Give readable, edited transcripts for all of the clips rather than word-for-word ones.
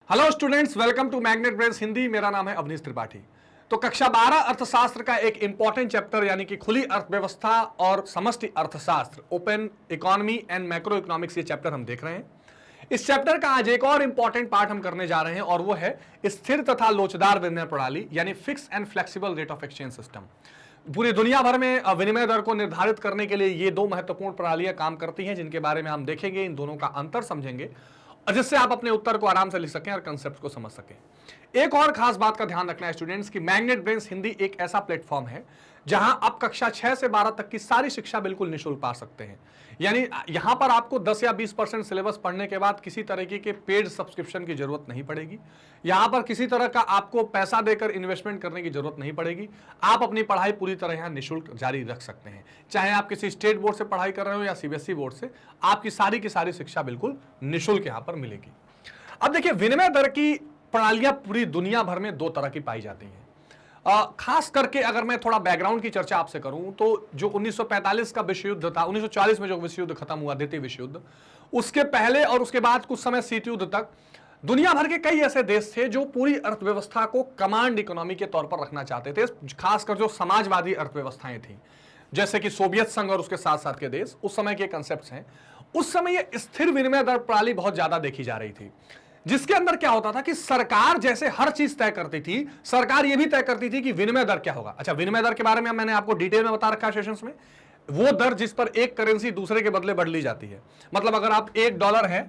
Hello students, welcome to magnet brains Hindi. मेरा नाम है अवनीश त्रिपाठी। तो कक्षा 12 अर्थशास्त्र का एक इंपॉर्टेंट चैप्टर यानी कि खुली अर्थव्यवस्था और समष्टि अर्थशास्त्र, open economy and macro economics, ये चैप्टर हम देख रहे हैं। इस चैप्टर का आज एक और इंपॉर्टेंट पार्ट हम करने जा रहे हैं और वो है स्थिर तथा लोचदार विनिमय प्रणाली यानी fix and flexible rate of exchange system. पूरी दुनिया भर में विनिमय दर को निर्धारित करने के लिए ये दो महत्वपूर्ण प्रणालियां काम करती हैं, जिनके बारे में हम देखेंगे, इन दोनों का अंतर समझेंगे और जिससे आप अपने उत्तर को आराम से लिख सकें और कंसेप्ट को समझ सकें। एक और खास बात का ध्यान रखना है स्टूडेंट्स कि मैग्नेट ब्रेन्स हिंदी एक ऐसा प्लेटफॉर्म है जहां आप कक्षा 6 से 12 तक की सारी शिक्षा बिल्कुल निःशुल्क पा सकते हैं। यानी यहां पर आपको 10 या 20% सिलेबस पढ़ने के बाद किसी तरीके के पेड सब्सक्रिप्शन की जरूरत नहीं पड़ेगी। यहां पर किसी तरह का आपको पैसा देकर इन्वेस्टमेंट करने की जरूरत नहीं पड़ेगी। आप अपनी पढ़ाई पूरी तरह यहां निःशुल्क जारी रख सकते हैं। चाहे आप किसी स्टेट बोर्ड से पढ़ाई कर रहे हो या सीबीएसई बोर्ड से, आपकी सारी की सारी शिक्षा बिल्कुल निःशुल्क यहां पर मिलेगी। अब देखिए, विनिमय दर की प्रणालियां पूरी दुनिया भर में दो तरह की पाई जाती हैं। खास करके अगर मैं थोड़ा बैकग्राउंड की चर्चा आपसे करूं तो जो 1945 का विश्व युद्ध था, 1940 में जो विश्व युद्ध खत्म हुआ, द्वितीय विश्व युद्ध, उसके पहले और उसके बाद कुछ समय शीत युद्ध तक दुनिया भर के कई ऐसे देश थे जो पूरी अर्थव्यवस्था को कमांड इकोनॉमी के तौर पर रखना चाहते थे। खासकर जो समाजवादी अर्थव्यवस्थाएं थी, जैसे कि सोवियत संघ और उसके साथ साथ के देश, उस समय के कंसेप्ट्स हैं। उस समय ये स्थिर विनिमय दर प्रणाली बहुत ज्यादा देखी जा रही थी, जिसके अंदर क्या होता था कि सरकार जैसे हर चीज तय करती थी, सरकार यह भी तय करती थी कि विनिमय दर क्या होगा। अच्छा, विनिमय दर के बारे में मैंने आपको डिटेल में बता रखा है सेशंस में। वो दर जिस पर एक करेंसी दूसरे के बदले बदली जाती है। मतलब अगर आप $1 है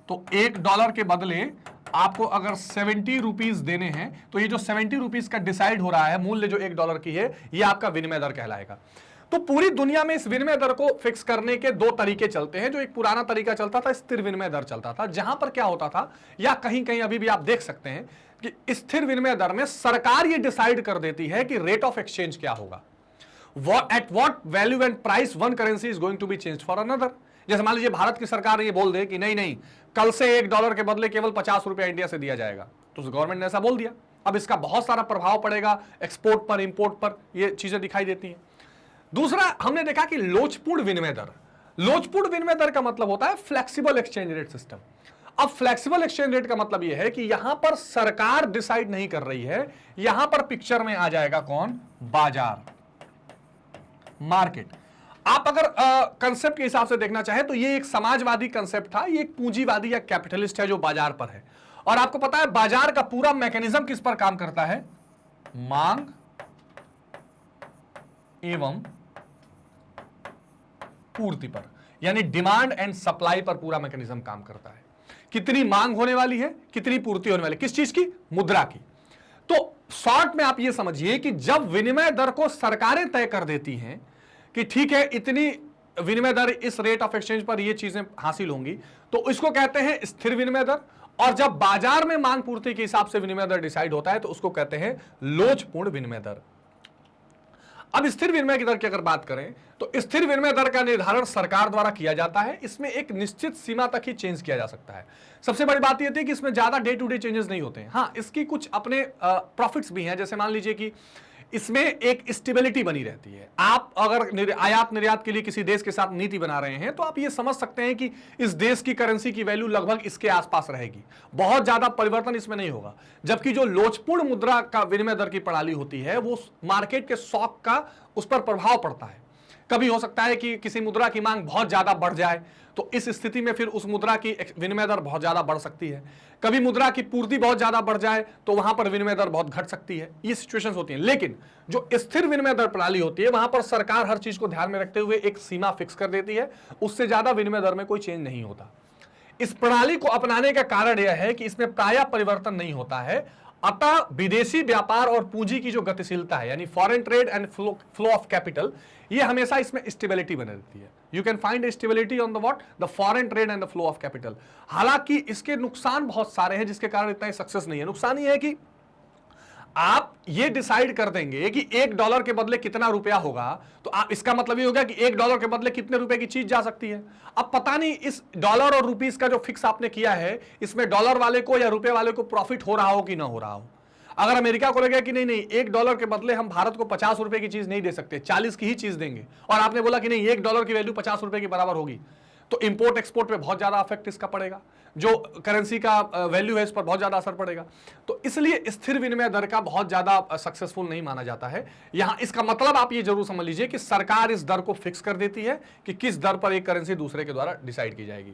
तो $1 के बदले आपको अगर 70 रुपीज देने हैं, तो ये जो 70 रुपीज का डिसाइड हो रहा है, मूल्य जो $1 की है, ये आपका विनिमय दर कहलाएगा। तो पूरी दुनिया में इस विनिमय दर को फिक्स करने के दो तरीके चलते हैं। जो एक पुराना तरीका चलता था, स्थिर विनिमय दर चलता था, जहां पर क्या होता था, या कहीं कहीं अभी भी आप देख सकते हैं कि स्थिर विनिमय दर में सरकार ये डिसाइड कर देती है कि रेट ऑफ एक्सचेंज क्या होगा, at what value and price one currency is going to be changed for another. जैसे मान लीजिए भारत की सरकार ये बोल दे कि नहीं नहीं, कल से $1 के बदले केवल 50 रुपया इंडिया से दिया जाएगा, तो गवर्नमेंट ने ऐसा बोल दिया। अब इसका बहुत सारा प्रभाव पड़ेगा एक्सपोर्ट पर, इंपोर्ट पर, ये चीजें दिखाई देती हैं। दूसरा हमने देखा कि लोचपूर्ण विनिमय दर। लोचपूर्ण विनिमय दर का मतलब होता है फ्लेक्सिबल एक्सचेंज रेट सिस्टम। अब फ्लेक्सिबल एक्सचेंज रेट का मतलब यह है कि यहां पर सरकार डिसाइड नहीं कर रही है, यहां पर पिक्चर में आ जाएगा कौन? बाजार, मार्केट। आप अगर कंसेप्ट के हिसाब से देखना चाहे तो ये एक समाजवादी कंसेप्ट था, ये एक पूंजीवादी या कैपिटलिस्ट है जो बाजार पर है। और आपको पता है बाजार का पूरा मैकेनिज्म किस पर काम करता है? मांग एवं पूर्ति पर, यानी डिमांड एंड सप्लाई पर पूरा मैकेनिज्म काम करता है। कितनी मांग होने वाली है, कितनी पूर्ति होने वाली, किस चीज की? मुद्रा की। तो शॉर्ट में आप यह समझिए कि जब विनिमय दर को सरकारें तय कर देती हैं कि ठीक है, इतनी विनिमय दर, इस रेट ऑफ एक्सचेंज पर ये चीजें हासिल होंगी, तो इसको कहते हैं स्थिर विनिमय दर। और जब बाजार में मांग पूर्ति के हिसाब से विनिमय दर डिसाइड होता है तो उसको कहते हैं लोचपूर्ण विनिमय दर। अब स्थिर विनिमय की दर की अगर बात करें तो स्थिर विनिमय दर का निर्धारण सरकार द्वारा किया जाता है। इसमें एक निश्चित सीमा तक ही चेंज किया जा सकता है। सबसे बड़ी बात यह थी कि इसमें ज्यादा डे टू डे चेंजेस नहीं होते हैं। हाँ, इसकी कुछ अपने प्रॉफिट्स भी हैं। जैसे मान लीजिए कि इसमें एक स्टेबिलिटी बनी रहती है। आप अगर आयात निर्यात के लिए किसी देश के साथ नीति बना रहे हैं तो आप ये समझ सकते हैं कि इस देश की करेंसी की वैल्यू लगभग इसके आसपास रहेगी, बहुत ज्यादा परिवर्तन इसमें नहीं होगा। जबकि जो लोचपूर्ण मुद्रा का विनिमय दर की प्रणाली होती है, वो मार्केट के शॉक का उस पर प्रभाव पड़ता है। कभी हो सकता है कि किसी मुद्रा की मांग बहुत ज्यादा बढ़ जाए, तो इस स्थिति में फिर उस मुद्रा की विनिमय दर बहुत ज्यादा बढ़ सकती है। कभी मुद्रा की पूर्ति बहुत ज्यादा बढ़ जाए तो वहां पर विनिमय दर बहुत घट सकती है। ये सिचुएशंस होती हैं। लेकिन जो स्थिर विनिमय दर प्रणाली होती है, वहां पर सरकार हर चीज को ध्यान में रखते हुए एक सीमा फिक्स कर देती है, उससे ज्यादा विनिमय दर में कोई चेंज नहीं होता। इस प्रणाली को अपनाने का कारण यह है कि इसमें प्रायः परिवर्तन नहीं होता है, अतः विदेशी व्यापार और पूंजी की जो गतिशीलता है, यानी foreign trade and flow of capital, ये हमेशा इसमें स्टेबिलिटी बनी रहती है। You can find stability on the what? The foreign trade and the flow of capital. हालांकि इसके नुकसान बहुत सारे हैं, जिसके कारण इतना सक्सेस नहीं है। नुकसान ये है कि आप ये डिसाइड कर देंगे कि $1 के बदले कितना रुपया होगा, तो आप इसका मतलब ये होगा कि $1 के बदले कितने रुपए की चीज जा सकती है। अब पता नहीं इस डॉलर और रुपीस का जो फिक्स आपने किया है, इसमें डॉलर वाले को या रुपए वाले को प्रॉफिट हो रहा हो कि ना हो रहा हो। अगर अमेरिका को लगेगा कि नहीं नहीं, $1 के बदले हम भारत को 50 रुपए की चीज नहीं दे सकते, 40 की ही चीज देंगे, और आपने बोला कि नहीं $1 की वैल्यू 50 रुपए के बराबर होगी, तो इंपोर्ट एक्सपोर्ट पे बहुत ज्यादा इफेक्ट इसका पड़ेगा। जो करेंसी का वैल्यू है इस पर बहुत ज्यादा असर पड़ेगा। तो इसलिए स्थिर विनिमय दर का बहुत ज्यादा सक्सेसफुल नहीं माना जाता है। यहां इसका मतलब आप ये जरूर समझ लीजिए कि सरकार इस दर को फिक्स कर देती है कि किस दर पर एक करेंसी दूसरे के द्वारा डिसाइड की जाएगी।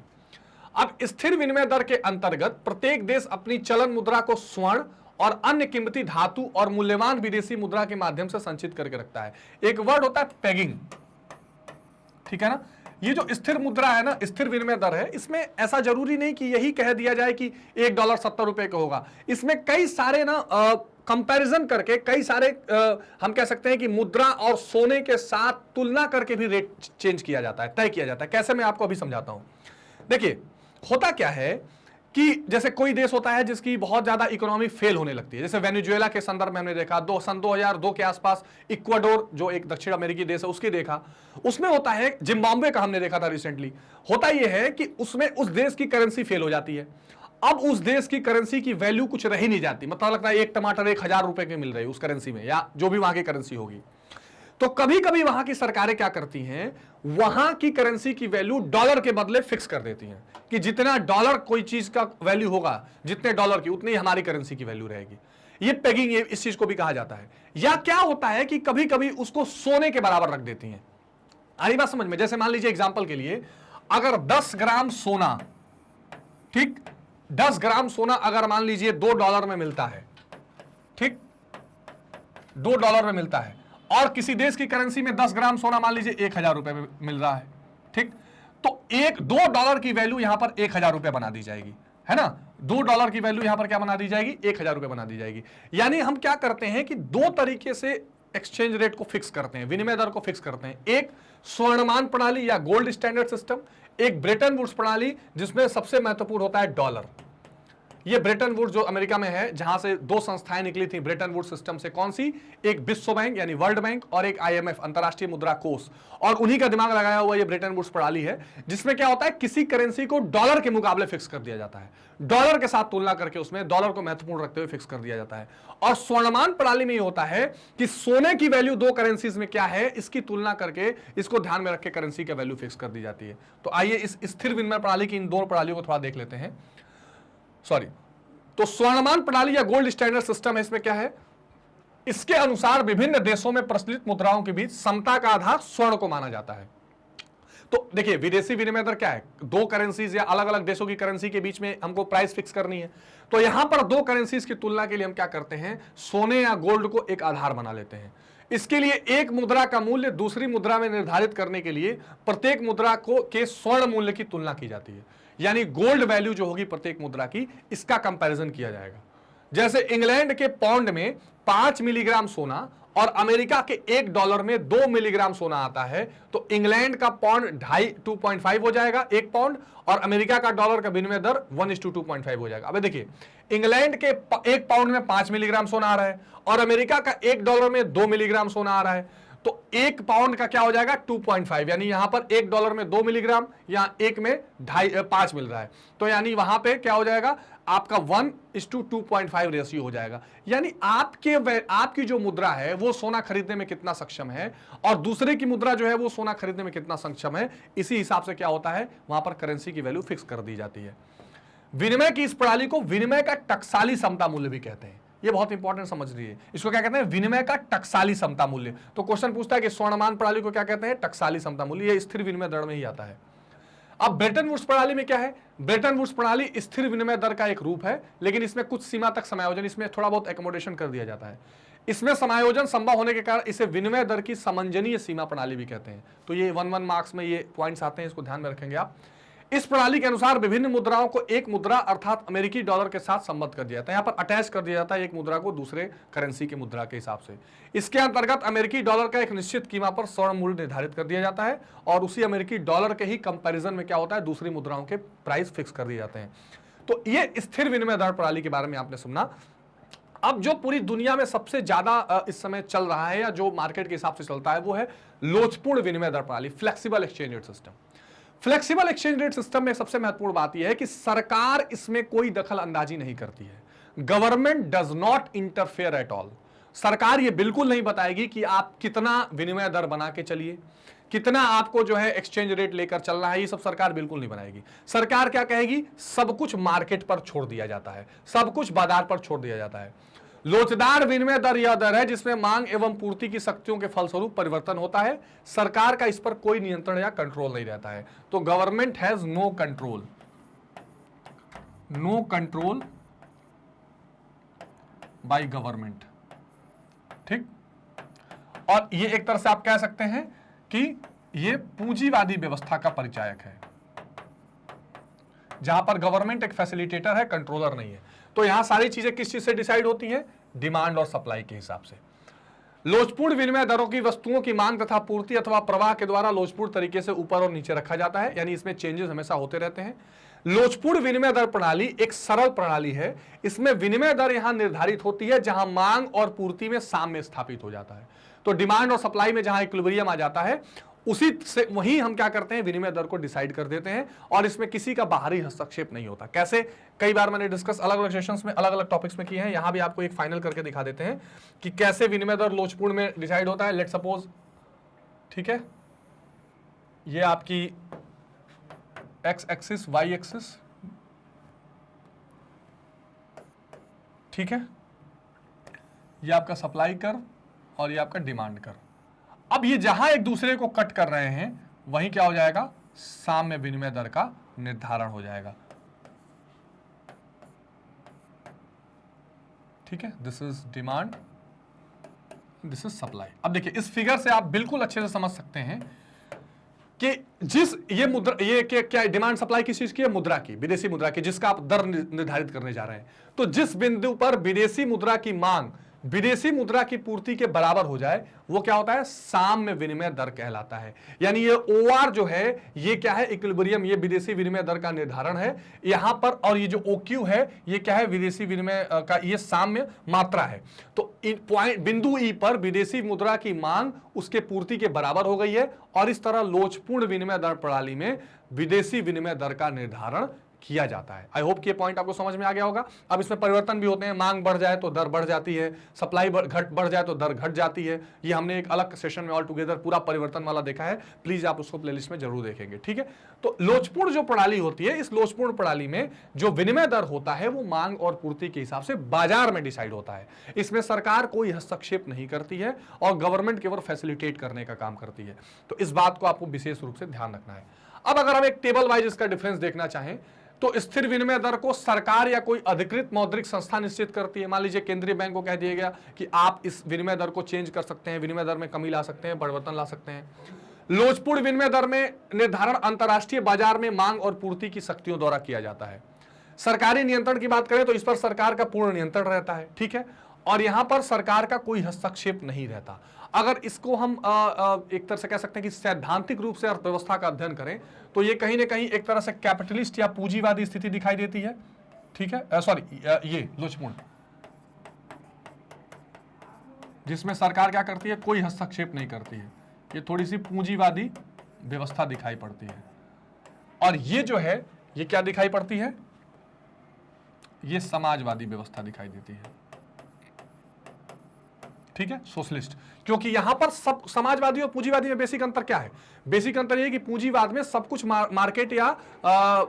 अब स्थिर विनिमय दर के अंतर्गत प्रत्येक देश अपनी चलन मुद्रा को स्वर्ण और अन्य कीमती धातु और मूल्यवान विदेशी मुद्रा के माध्यम से संचित करके रखता है। एक वर्ड होता है पेगिंग, ठीक है ना। ये जो स्थिर मुद्रा है ना, स्थिर विनिमय दर है, इसमें ऐसा जरूरी नहीं कि यही कह दिया जाए कि $1 70 रुपए का होगा। इसमें कई सारे ना कंपैरिजन करके कई सारे हम कह सकते हैं कि मुद्रा और सोने के साथ तुलना करके भी रेट चेंज किया जाता है, तय किया जाता है। कैसे, मैं आपको अभी समझाता हूं। देखिए होता क्या है कि जैसे कोई देश होता है जिसकी बहुत ज्यादा इकोनॉमी फेल होने लगती है, जैसे वेनेजुएला के संदर्भ में हमने देखा, सन 2002 के आसपास इक्वाडोर जो एक दक्षिण अमेरिकी देश है उसकी देखा। उसमें होता है, जिम्बाब्वे का हमने देखा था रिसेंटली, होता यह है कि उसमें उस देश की करेंसी फेल हो जाती है। अब उस देश की करेंसी की वैल्यू कुछ रह ही नहीं जाती, मतलब लगता है एक टमाटर 1000 रुपए के मिल रहे उस करेंसी में, या जो भी वहां की करेंसी होगी। तो कभी कभी वहां की सरकारें क्या करती हैं, वहां की करेंसी की वैल्यू डॉलर के बदले फिक्स कर देती हैं कि जितना डॉलर कोई चीज का वैल्यू होगा, जितने डॉलर की उतनी हमारी करेंसी की वैल्यू रहेगी। ये पेगिंग, ये इस चीज को भी कहा जाता है। या क्या होता है कि कभी कभी उसको सोने के बराबर रख देती हैं। आ रही बात समझ में? जैसे मान लीजिए एग्जांपल के लिए, अगर 10 ग्राम सोना, ठीक, 10 ग्राम सोना अगर मान लीजिए $2 में मिलता है, ठीक, $2 में मिलता है, और किसी देश की करेंसी में 10 ग्राम सोना मान लीजिए 1000 रुपए में मिल रहा है, ठीक, तो $2 की वैल्यू यहां पर 1000 रुपए बना दी जाएगी, है ना। $2 की वैल्यू यहां पर क्या बना दी जाएगी, 1000 रुपए बना दी जाएगी। यानी हम क्या करते हैं कि दो तरीके से एक्सचेंज रेट को फिक्स करते हैं, विनिमय दर को फिक्स करते हैं। एक स्वर्णमान प्रणाली या गोल्ड स्टैंडर्ड सिस्टम, एक ब्रेटन वुड्स प्रणाली जिसमें सबसे महत्वपूर्ण होता है डॉलर। ये ब्रेटन वुड्स जो अमेरिका में है, जहां से दो संस्थाएं निकली थी ब्रेटन वुड्स सिस्टम से, कौन सी, एक विश्व बैंक यानी वर्ल्ड बैंक और एक IMF अंतरराष्ट्रीय मुद्रा कोष, और उन्हीं का दिमाग लगाया हुआ ये ब्रेटन वुड्स प्रणाली है, जिसमें क्या होता है किसी करेंसी को डॉलर के मुकाबले फिक्स कर दिया जाता है, डॉलर के साथ तुलना करके उसमें डॉलर को महत्वपूर्ण रखते हुए फिक्स कर दिया जाता है। और स्वर्णमान प्रणाली में ये होता है कि सोने की वैल्यू दो करेंसीज में क्या है इसकी तुलना करके, इसको ध्यान में रख के करेंसी का वैल्यू फिक्स कर दी जाती है। तो आइए इस स्थिर विनिमय प्रणाली की इन दोनों प्रणालियों को थोड़ा देख लेते हैं। सॉरी, तो स्वर्णमान प्रणाली या गोल्ड स्टैंडर्ड सिस्टम है, इसमें क्या है, इसके अनुसार विभिन्न देशों में प्रचलित मुद्राओं के बीच समता का आधार स्वर्ण को माना जाता है। तो देखिए विदेशी विनिमय दर क्या है, दो करेंसीज या अलग अलग देशों की करेंसी के बीच में हमको प्राइस फिक्स करनी है। तो यहां पर दो करेंसीज की तुलना के लिए हम क्या करते हैं, सोने या गोल्ड को एक आधार बना लेते हैं। इसके लिए एक मुद्रा का मूल्य दूसरी मुद्रा में निर्धारित करने के लिए प्रत्येक मुद्रा को के स्वर्ण मूल्य की तुलना की जाती है, यानी गोल्ड वैल्यू जो होगी प्रत्येक मुद्रा की, इसका कंपैरिजन किया जाएगा। जैसे इंग्लैंड के पाउंड में 5 मिलीग्राम सोना और अमेरिका के $1 में 2 मिलीग्राम सोना आता है, तो इंग्लैंड का पाउंड 2.5 हो जाएगा एक पाउंड, और अमेरिका का डॉलर का विनिमय दर 1:2.5 हो जाएगा। अब देखिए इंग्लैंड के एक पाउंड में 5 मिलीग्राम सोना आ रहा है और अमेरिका का $1 में 2 मिलीग्राम सोना आ रहा है, तो एक पाउंड का क्या हो जाएगा 2.5, यानी यहां पर $1 में 2 मिलीग्राम, यहां एक में 5 मिल रहा है, तो यानी वहां पे क्या हो जाएगा आपका 1:2.5 रेशियो हो जाएगा। यानी आपकी जो मुद्रा है वो सोना खरीदने में कितना सक्षम है और दूसरे की मुद्रा जो है वो सोना खरीदने में कितना सक्षम है, इसी हिसाब से क्या होता है वहां पर करेंसी की वैल्यू फिक्स कर दी जाती है। विनिमय की इस प्रणाली को विनिमय का टकसाली समता मूल्य भी कहते हैं। ये बहुत इंपॉर्टेंट समझ लीजिए, इसको क्या कहते हैं, विनिमय का टकसाली समता मूल्य। तो क्वेश्चन पूछता है कि स्वर्णमान प्रणाली को क्या कहते हैं, टकसाली समता मूल्य। ये स्थिर विनिमय दर में ही आता है। अब ब्रेटन वुड्स प्रणाली में क्या है, ब्रेटन वुड्स प्रणाली स्थिर विनिमय दर का एक रूप है, लेकिन इसमें कुछ सीमा तक समायोजन, इसमें थोड़ा बहुत एकोमोडेशन कर दिया जाता है। इसमें समायोजन संभव होने के कारण इसे विनिमय दर की समंजनीय सीमा प्रणाली भी कहते हैं। तो ये 1 मार्क्स में ये पॉइंट्स आते हैं, इसको ध्यान में रखेंगे आप। इस प्रणाली के अनुसार विभिन्न मुद्राओं को एक मुद्रा अर्थात अमेरिकी डॉलर के साथ संबद्ध कर दिया जाता है, यहाँ पर अटैच कर दिया जाता है एक मुद्रा को दूसरे करेंसी के मुद्रा के हिसाब से। इसके अंतर्गत अमेरिकी डॉलर का एक निश्चित कीमत पर स्वर्ण मूल्य निर्धारित कर दिया जाता है और उसी अमेरिकी डॉलर के ही कंपैरिजन में क्या होता है, दूसरी मुद्राओं के प्राइस फिक्स कर दिए जाते हैं। तो ये स्थिर विनिमय दर प्रणाली के बारे में आपने सुना। अब जो पूरी दुनिया में सबसे ज्यादा इस समय चल रहा है या जो मार्केट के हिसाब से चलता है वो है लोचपूर्ण विनिमय दर प्रणाली, flexible exchange rate system. Flexible exchange rate system में सबसे महत्वपूर्ण बात यह है कि सरकार इसमें कोई दखल अंदाजी नहीं करती है। Government does not interfere at all. सरकार ये बिल्कुल नहीं बताएगी कि आप कितना विनिमय दर बना के चलिए, कितना आपको जो है एक्सचेंज रेट लेकर चलना है, ये सब सरकार बिल्कुल नहीं बनाएगी। सरकार क्या कहेगी, सब कुछ मार्केट पर छोड़ दिया जाता है, सब कुछ बाजार पर छोड़ दिया जाता है। लोचदार विनिमय दर यह दर है जिसमें मांग एवं पूर्ति की शक्तियों के फलस्वरूप परिवर्तन होता है। सरकार का इस पर कोई नियंत्रण या कंट्रोल नहीं रहता है। तो government has no control, no control by government, ठीक। और ये एक तरह से आप कह सकते हैं कि ये पूंजीवादी व्यवस्था का परिचायक है, जहां पर गवर्नमेंट एक फैसिलिटेटर है, कंट्रोलर नहीं है। तो यहां सारी चीजें किस चीज से डिसाइड होती हैं, डिमांड और सप्लाई के हिसाब से। लोचपूर्ण विनिमय दरों की वस्तुओं की मांग तथा पूर्ति अथवा प्रवाह के द्वारा लोचपूर्ण तरीके से ऊपर और नीचे रखा जाता है, यानी इसमें चेंजेस हमेशा होते रहते हैं। लोचपूर्ण विनिमय दर प्रणाली एक सरल प्रणाली है। इसमें विनिमय दर यहां निर्धारित होती है जहां मांग और पूर्ति में साम्य स्थापित हो जाता है। तो डिमांड और सप्लाई में जहां इक्विलिब्रियम आ जाता है, उसी से वहीं हम क्या करते हैं, विनिमय दर को डिसाइड कर देते हैं, और इसमें किसी का बाहरी हस्तक्षेप नहीं होता। कैसे, कई बार मैंने डिस्कस अलग अलग सेशंस में अलग अलग टॉपिक्स में किए हैं, यहां भी आपको एक फाइनल करके दिखा देते हैं कि कैसे विनिमय दर लोचपूर्ण में डिसाइड होता है। लेट सपोज, ठीक है, ये आपकी एक्स एक्सिस, वाई एक्सिस, ठीक है, ये आपका सप्लाई कर्व और ये आपका डिमांड कर्व। अब ये जहां एक दूसरे को कट कर रहे हैं वहीं क्या हो जाएगा, साम्य विनिमय दर का निर्धारण हो जाएगा, ठीक है। This is demand, this is supply. अब देखिए इस फिगर से आप बिल्कुल अच्छे से समझ सकते हैं कि जिस ये मुद्रा, ये क्या डिमांड सप्लाई किस चीज की है, मुद्रा की, विदेशी मुद्रा की, जिसका आप दर निर्धारित करने जा रहे हैं। तो जिस बिंदु पर विदेशी मुद्रा की मांग विदेशी मुद्रा की पूर्ति के बराबर हो जाए, वो क्या होता है, साम्य विनिमय दर कहलाता है। यानी ये OR जो है, ये क्या है, इक्विलिब्रियम, ये विदेशी विनिमय दर का निर्धारण है यहां पर। और ये जो OQ है, ये क्या है, विदेशी विनिमय का ये साम्य मात्रा है। तो पॉइंट बिंदु E पर विदेशी मुद्रा की मांग उसके पूर्ति के बराबर हो गई है, और इस तरह लोचपूर्ण विनिमय दर प्रणाली में विदेशी विनिमय दर का निर्धारण किया जाता है। आई होप कि ये पॉइंट आपको समझ में आ गया होगा। अब इसमें परिवर्तन भी होते हैं, मांग बढ़ जाए तो दर बढ़ जाती है, सप्लाई बढ़ जाए तो दर घट जाती है। ये हमने एक अलग सेशन में ऑल टुगेदर पूरा परिवर्तन वाला देखा है, प्लीज आप उसको प्लेलिस्ट में जरूर देखेंगे, ठीक है। तो लोचपूर्ण जो प्रणाली होती है, इस लोचपूर्ण प्रणाली में जो विनिमय दर होता है वो मांग और पूर्ति के हिसाब से बाजार में डिसाइड होता है। इसमें सरकार कोई हस्तक्षेप नहीं करती है और गवर्नमेंट केवल फैसिलिटेट करने का काम करती है। तो इस बात को आपको विशेष रूप से ध्यान रखना है। अब अगर हम एक टेबल वाइज इसका डिफरेंस देखना चाहें, तो स्थिर विनिमय दर को सरकार या कोई अधिकृत मौद्रिक संस्था निश्चित करती है। मान लीजिए केंद्रीय बैंक को कह दिया गया कि आप इस विनिमय दर को चेंज कर सकते हैं, विनिमय दर में कमी ला सकते हैं, परिवर्तन ला सकते हैं। लोचपूर्ण विनिमय दर में निर्धारण अंतर्राष्ट्रीय बाजार में मांग और पूर्ति की शक्तियों द्वारा किया जाता है। सरकारी नियंत्रण की बात करें तो इस पर सरकार का पूर्ण नियंत्रण रहता है, ठीक है, और यहां पर सरकार का कोई हस्तक्षेप नहीं रहता। अगर इसको हम एक तरह से कह सकते हैं कि सैद्धांतिक रूप से अर्थव्यवस्था का अध्ययन करें तो ये कहीं ना कहीं एक तरह से कैपिटलिस्ट या पूंजीवादी स्थिति दिखाई देती है, ठीक है, सॉरी ये लोचपूर्ण, जिसमें सरकार क्या करती है, कोई हस्तक्षेप नहीं करती है। ये थोड़ी सी पूंजीवादी व्यवस्था दिखाई पड़ती है। और ये जो है, ये क्या दिखाई पड़ती है, ये समाजवादी व्यवस्था दिखाई देती है, ठीक है, सोशलिस्ट। क्योंकि यहां पर सब समाजवादी और पूंजीवादी में बेसिक अंतर क्या है, बेसिक अंतर यह कि पूंजीवाद में सब कुछ मार्केट या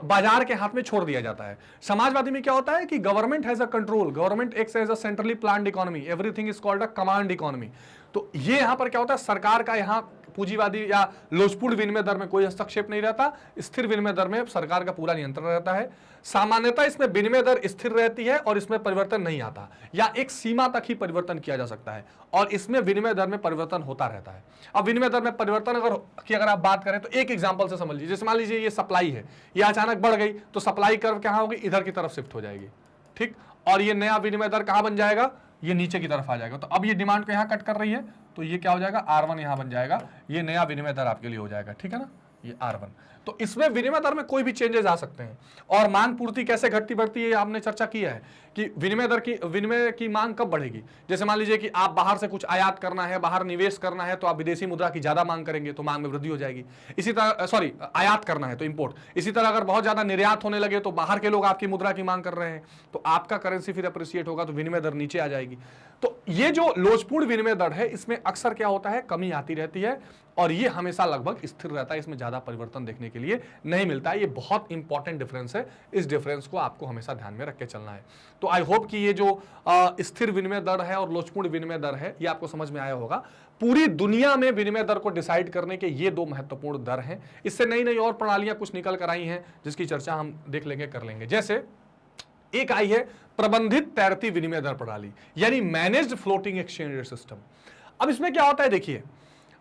बाजार के हाथ में छोड़ दिया जाता है। समाजवादी में क्या होता है कि government has a control, government acts as a centrally planned economy, everything is called a command economy. तो ये यहां पर क्या होता है, सरकार का यहां पूंजीवादी या लोचपूर्ण विनिमय दर में कोई हस्तक्षेप नहीं रहता, स्थिर विनिमय दर में सरकार का पूरा नियंत्रण रहता है। सामान्यतः इसमें विनिमय दर स्थिर रहती है और इसमें परिवर्तन नहीं आता, या एक सीमा तक ही परिवर्तन किया जा सकता है, और इसमें विनिमय दर में परिवर्तन होता रहता है। अब विनिमय दर में परिवर्तन अगर आप बात करें तो एक एग्जांपल से समझ लीजिए, जैसे मान लीजिए ये सप्लाई है, ये अचानक बढ़ गई तो सप्लाई कर्व कहां होगी, इधर की तरफ शिफ्ट हो जाएगी, ठीक, और ये नया विनिमय दर कहां बन जाएगा, ये नीचे की तरफ आ जाएगा। तो अब ये डिमांड को यहां कट कर रही है तो ये क्या हो जाएगा, R1 यहां बन जाएगा, ये नया विनिमय दर आपके लिए हो जाएगा, ठीक है ना, ये R1। तो इसमें विनिमय दर में कोई भी चेंजेस आ सकते हैं। और मांग पूर्ति कैसे घटती बढ़ती है आपने चर्चा किया है कि विनिमय की मांग कब बढ़ेगी। जैसे मान लीजिए कि आप बाहर से कुछ आयात करना है, बाहर निवेश करना है, तो आप विदेशी मुद्रा की ज्यादा मांग करेंगे तो मांग में वृद्धि हो जाएगी। इसी तरह सॉरी, आयात करना है तो इंपोर्ट। इसी तरह अगर बहुत ज्यादा निर्यात होने लगे तो बाहर के लोग आपकी मुद्रा की मांग कर रहे हैं तो आपका करेंसी फिर अप्रिशिएट होगा तो विनिमय दर नीचे आ जाएगी। तो ये जो लोचपूर्ण विनिमय दर है, इसमें अक्सर क्या होता है, कमी आती रहती है और ये हमेशा लगभग स्थिर रहता है, इसमें ज्यादा परिवर्तन देखने के लिए नहीं मिलता है। ये बहुत इंपॉर्टेंट डिफरेंस है, इस डिफरेंस को आपको हमेशा ध्यान में रख के चलना है। तो आई होप कि ये जो स्थिर विनिमय दर है और लोचपूर्ण विनिमय दर है, ये आपको समझ में आया होगा। पूरी दुनिया में विनिमय दर को डिसाइड करने के ये दो महत्वपूर्ण दर हैं। इससे नई नई और प्रणालियां कुछ निकल कर आई हैं, जिसकी चर्चा हम देख लेंगे, कर लेंगे। जैसे एक आई है प्रबंधित तैरती विनिमय दर प्रणाली, यानी managed floating exchange rate system. अब इसमें क्या होता है, देखिए,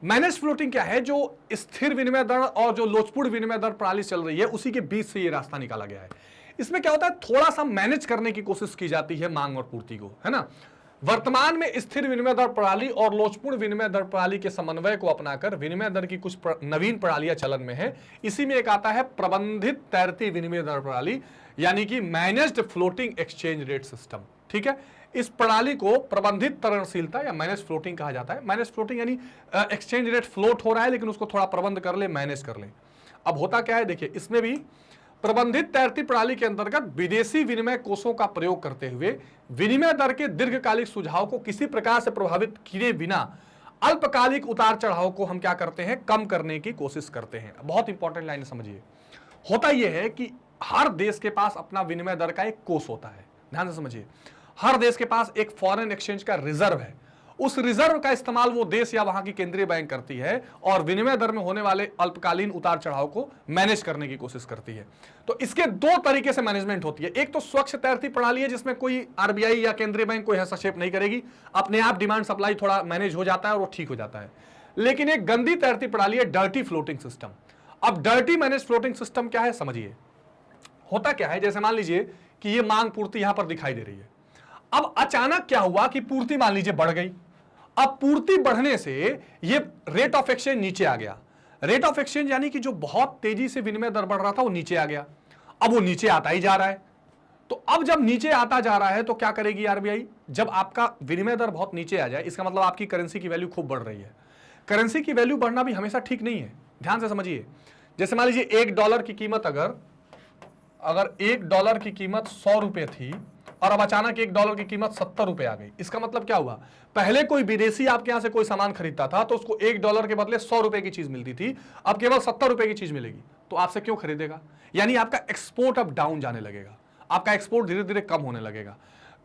मैनेज फ्लोटिंग क्या है, जो स्थिर विनिमय दर और जो लोचपूर्ण विनिमय दर प्रणाली चल रही है, उसी के बीच से ये रास्ता निकाला गया है। इसमें क्या होता है, थोड़ा सा मैनेज करने की कोशिश की जाती है मांग और पूर्ति को, है ना। वर्तमान में स्थिर विनिमय दर प्रणाली और लोचपूर्ण विनिमय दर प्रणाली के समन्वय को अपनाकर विनिमय दर की कुछ नवीन प्रणालियां चलन में है। इसी में एक आता है प्रबंधित तैरती विनिमय दर प्रणाली, यानी कि managed floating exchange rate system. ठीक है, इस प्रणाली को प्रबंधित तरलशीलता या मैनेज फ्लोटिंग कहा जाता है। मैनेज फ्लोटिंग यानी एक्सचेंज रेट फ्लोट हो रहा है, लेकिन उसको थोड़ा प्रबंध कर ले, मैनेज कर ले। अब होता क्या है, देखिए, इसमें भी प्रबंधित तैरती प्रणाली के अंतर्गत विदेशी विनिमय कोषों का प्रयोग करते हुए विनिमय दर के दीर्घकालिक सुझाव को किसी प्रकार से प्रभावित किए बिना अल्पकालिक उतार चढ़ाव को हम क्या करते हैं, कम करने की कोशिश करते हैं। बहुत इंपॉर्टेंट लाइन समझिए, होता यह है कि हर देश के पास अपना विनिमय दर का एक कोष होता है। ध्यान से समझिए, हर देश के पास एक फॉरेन एक्सचेंज का रिजर्व है। उस रिजर्व का इस्तेमाल वो देश या वहां की केंद्रीय बैंक करती है और विनिमय दर में होने वाले अल्पकालीन उतार चढ़ाव को मैनेज करने की कोशिश करती है। तो इसके दो तरीके से मैनेजमेंट होती है। एक तो स्वच्छ तैरती प्रणाली है, जिसमें कोई आरबीआई या केंद्रीय बैंक कोई हस्तक्षेप नहीं करेगी, अपने आप डिमांड सप्लाई थोड़ा मैनेज हो जाता है और वो ठीक हो जाता है। लेकिन एक गंदी तैरती प्रणाली है डर्टी फ्लोटिंग सिस्टम। अब डर्टी मैनेज फ्लोटिंग सिस्टम क्या है, समझिए। होता क्या है, जैसे मान लीजिए कि ये मांग पूर्ति यहां पर दिखाई दे रही है। अब अचानक क्या हुआ कि पूर्ति मान लीजिए बढ़ गई। अब पूर्ति बढ़ने से ये रेट ऑफ एक्सचेंज नीचे आ गया। रेट ऑफ एक्सचेंज यानी कि जो बहुत तेजी से विनिमय दर बढ़ रहा था वो नीचे आ गया। अब वो नीचे आता ही जा रहा है। तो अब जब नीचे आता जा रहा है तो क्या करेगी आरबीआई, जब आपका विनिमय दर बहुत नीचे आ जाए, इसका मतलब आपकी करेंसी की वैल्यू खूब बढ़ रही है। करेंसी की वैल्यू बढ़ना भी हमेशा ठीक नहीं है, ध्यान से समझिए। जैसे मान लीजिए $1 की कीमत अगर $1 की कीमत 100 रुपए थी और अब अचानक $1 की कीमत 70 रुपए आ गई। इसका मतलब क्या हुआ, पहले कोई विदेशी आपके यहां से कोई सामान खरीदता था तो उसको $1 के बदले 100 रुपए की चीज मिलती थी, अब केवल 70 रुपए की चीज मिलेगी। तो आपसे क्यों खरीदेगा, यानी आपका एक्सपोर्ट अब डाउन जाने लगेगा, आपका एक्सपोर्ट धीरे धीरे कम होने लगेगा।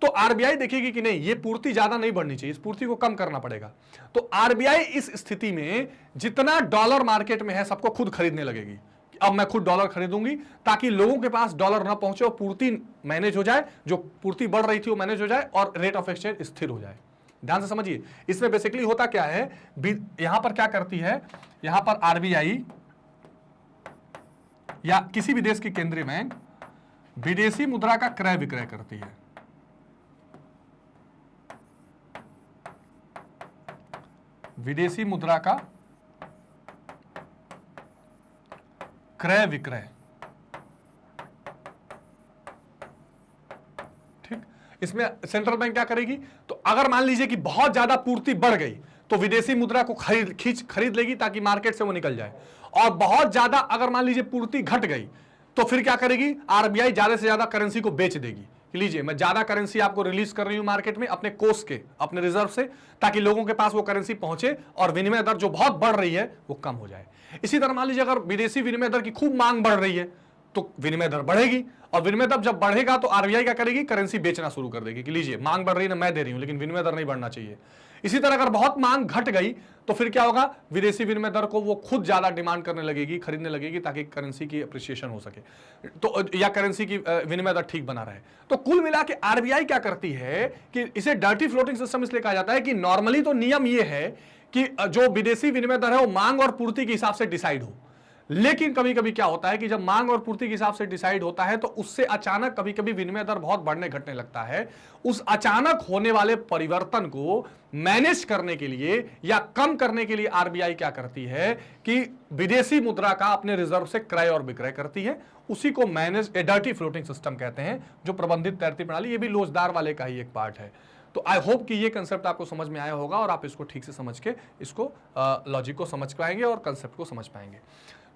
तो आरबीआई देखेगी कि नहीं, ये पूर्ति ज्यादा नहीं बढ़नी चाहिए, इस पूर्ति को कम करना पड़ेगा। तो आरबीआई इस स्थिति में जितना डॉलर मार्केट में है सबको खुद खरीदने लगेगी। अब मैं खुद डॉलर खरीदूंगी ताकि लोगों के पास डॉलर ना पहुंचे और पूर्ति मैनेज हो जाए, जो पूर्ति बढ़ रही थी वो मैनेज हो जाए और रेट ऑफ एक्सचेंज स्थिर हो जाए। ध्यान से समझिए, इसमें बेसिकली होता क्या है, यहां पर क्या करती है, यहां पर आरबीआई या किसी भी देश की केंद्रीय बैंक विदेशी मुद्रा का क्रय विक्रय करती है। विदेशी मुद्रा का क्रय विक्रय, ठीक। इसमें सेंट्रल बैंक क्या करेगी, तो अगर मान लीजिए कि बहुत ज्यादा पूर्ति बढ़ गई तो विदेशी मुद्रा को खरीद लेगी ताकि मार्केट से वो निकल जाए। और बहुत ज्यादा अगर मान लीजिए पूर्ति घट गई तो फिर क्या करेगी, आरबीआई ज्यादा से ज्यादा करेंसी को बेच देगी। लीजिए, मैं ज्यादा करेंसी आपको रिलीज कर रही हूं मार्केट में अपने कोष के, अपने रिजर्व से, ताकि लोगों के पास वो करेंसी पहुंचे और विनिमय दर जो बहुत बढ़ रही है वो कम हो जाए। इसी तरह मान लीजिए अगर विदेशी विनिमय दर की खूब मांग बढ़ रही है तो विनिमय दर बढ़ेगी, और विनिमय दर जब बढ़ेगा तो आरबीआई क्या करेगी, करेंसी बेचना शुरू कर देगी कि लीजिए मांग बढ़ रही है ना, मैं दे रही हूं, लेकिन विनिमय दर नहीं बढ़ना चाहिए। इसी तरह अगर बहुत मांग घट गई तो फिर क्या होगा, विदेशी विनिमय दर को वो खुद ज्यादा डिमांड करने लगेगी, खरीदने लगेगी ताकि करेंसी की अप्रिसिएशन हो सके, तो या करेंसी की विनिमय दर ठीक बना रहे। तो कुल मिला के आरबीआई क्या करती है कि इसे डर्टी फ्लोटिंग सिस्टम इसलिए कहा जाता है कि नॉर्मली तो नियम ये है कि जो विदेशी विनिमय दर है वो मांग और पूर्ति के हिसाब से डिसाइड हो, लेकिन कभी कभी क्या होता है कि जब मांग और पूर्ति के हिसाब से डिसाइड होता है तो उससे अचानक कभी कभी विनिमय दर बहुत बढ़ने घटने लगता है। उस अचानक होने वाले परिवर्तन को मैनेज करने के लिए या कम करने के लिए आरबीआई क्या करती है कि विदेशी मुद्रा का अपने रिजर्व से क्रय और विक्रय करती है। उसी को मैनेज डर्टी फ्लोटिंग सिस्टम कहते हैं, जो प्रबंधित तैरती प्रणाली, ये भी लोचदार वाले का ही एक पार्ट है। तो आई होप कि ये कंसेप्ट आपको समझ में आया होगा और आप इसको ठीक से समझ के इसको लॉजिक को समझ पाएंगे और कंसेप्ट को समझ पाएंगे।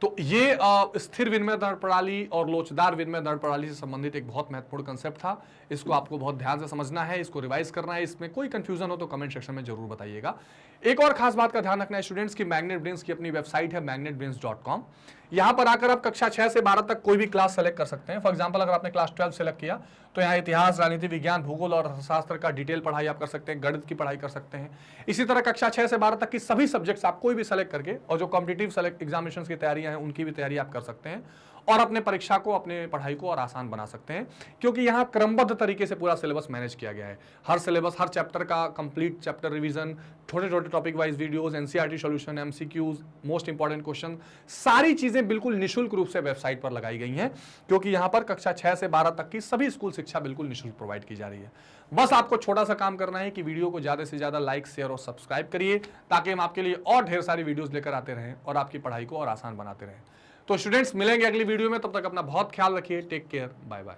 तो ये स्थिर विनिमय दर प्रणाली और लोचदार विनिमय दर प्रणाली से संबंधित एक बहुत महत्वपूर्ण कंसेप्ट था। इसको आपको बहुत ध्यान से समझना है, इसको रिवाइज करना है। इसमें कोई कंफ्यूजन हो तो कमेंट सेक्शन में जरूर बताइएगा। एक और खास बात का ध्यान रखना है स्टूडेंट्स की मैग्नेट ब्रेन्स की अपनी वेबसाइट है magnetbrains.com। यहां पर आकर आप कक्षा 6 से 12 तक कोई भी क्लास सेलेक्ट कर सकते हैं। फॉर एग्जांपल अगर आपने क्लास 12 सेलेक्ट किया तो यहाँ इतिहास, राजनीति विज्ञान, भूगोल और अर्थशास्त्र का डिटेल पढ़ाई आप कर सकते हैं, गणित की पढ़ाई कर सकते हैं। इसी तरह कक्षा 6 से 12 तक की सभी सब्जेक्ट्स आप कोई भी सेलेक्ट करके और जो कॉम्पिटिटिव सेलेक्ट एग्जामिनेशन की तैयारियां हैं उनकी भी तैयारी आप कर सकते हैं और अपने परीक्षा को, अपने पढ़ाई को और आसान बना सकते हैं, क्योंकि यहाँ क्रमबद्ध तरीके से पूरा सिलेबस मैनेज किया गया है। हर सिलेबस, हर चैप्टर का कंप्लीट चैप्टर रिवीजन, छोटे छोटे topic wise videos, NCERT solution, MCQs, most important question, सारी चीजें बिल्कुल निःशुल्क रूप से वेबसाइट पर लगाई गई हैं, क्योंकि यहाँ पर कक्षा 6 से 12 तक की सभी स्कूल शिक्षा बिल्कुल निःशुल्क प्रोवाइड की जा रही है। बस आपको छोटा सा काम करना है कि वीडियो को ज्यादा से ज्यादा लाइक, शेयर और सब्सक्राइब करिए, ताकि हम आपके लिए और ढेर सारी वीडियोस लेकर आते रहें और आपकी पढ़ाई को और आसान बनाते रहें। तो स्टूडेंट्स, मिलेंगे अगली वीडियो में, तब तक अपना बहुत ख्याल रखिए। Take care, bye bye.